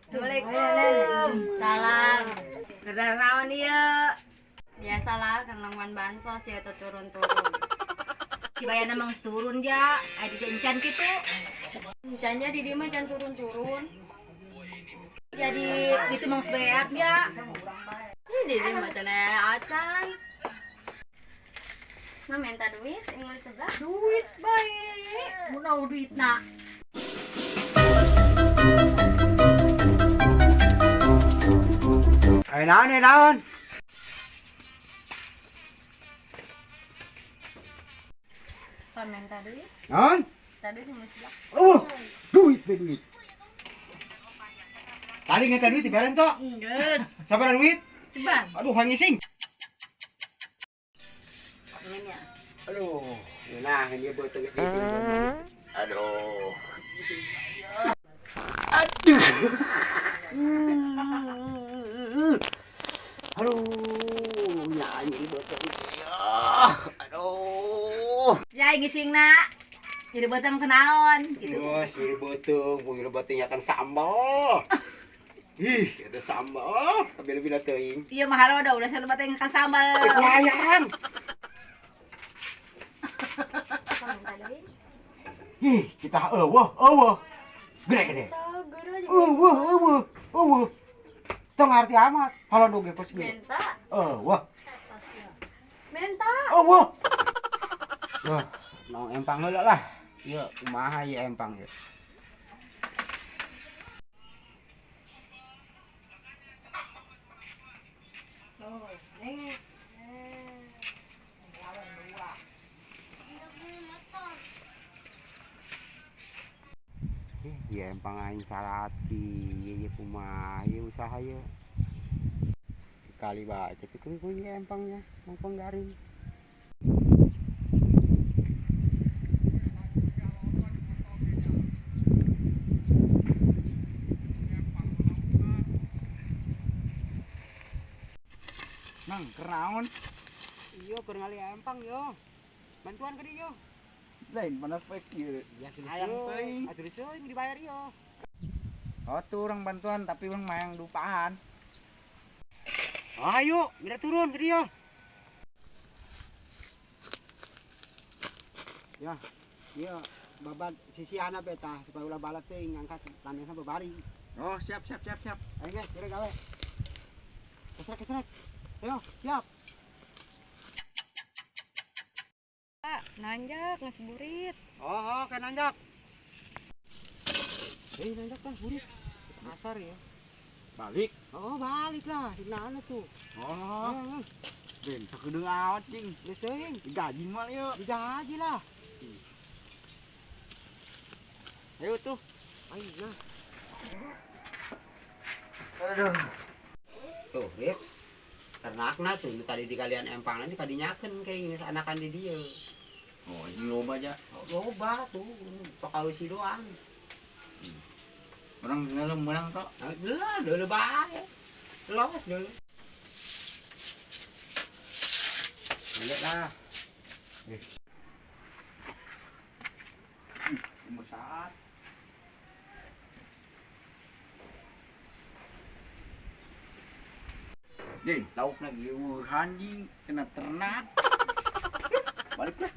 Assalamualaikum. Salam. Gerah naon ieu? Biasalah kenongan bansos ya tuh turun-turun. Si bayana mah geus turun ja, aya di encan kitu. Encannya di dieu mah can turun-turun. Jadi ditu mah geus beak ja. Ih di dieu mah can aya acan. Nah minta duit, ini sebelah. Duit bae. Mun duitna. Ay naon. Pamen tadi. Naon? Tadi di sebelah. Oh, duit. Tadi ngeta duit diberen tok. Geus. Sabaran duit? Ceban. Aduh, hangising. Ini ya. Aduh, nah ini buat tegas di sini. Aduh. Aduh, nyanyi buat tegas. Aduh. Jai gisingna. Jadi botam kenaon gitu. Bos, ini botung, pengira botung akan sambal. Ih, itu sambal. Tapi lebih teuing. Iya mahal udah saya lebat yang sambal. Wayang. Ih, kita eueuh. Gede. Eueuh. Tong arti amat. Halo doge pos ge. Menta. Eueuh. Menta. Eueuh. Wah, mau empang heula lah. Ieu kumaha ieu empang ieu. Ieu empang aing salati, ieu kumaha ieu usaha ieu. Sekali bae teh kuring empangnya, empang garing. Nang, kernaon? Iyo, keur ngali empang yo. Bantuan ke dieu. Lain mana fake ieu. Ya hayang teuing. Atuh teuing dibayar yo. Oh, tuh urang bantuan tapi urang mah yang dupaan. Ayo, mira turun ke dieu. Ya, iya babad sisihana beta supaya ulah balat teuing ngangkat tanahna babari. Oh, siap. Ayo ge, kira gawe. Kesrek. Ayo, siap. Pak, nanjak nges burit. Oh, kan nanjak. Nanjak kan burit. Asar ya. Balik. Oh, balik lah. Di mana tuh? Oh. Ben, sakedeung awat cing. Geus teuing. Digaji mah yeuh. Digaji lah. Ayo tuh. Ayo nah. Aduh. Tuh, Rip. Ternakna tuh tadi di kalian empang nanti kadinyakeun kayak anakan di dieu. Oh, ini loba aja. Loba tuh, pakausi doang. Orang ngalem menang tok. Lah, dulu bae. Los dulu. Lihat lah. Saat. Lauk lagi anjing kena ternak. Balik lah.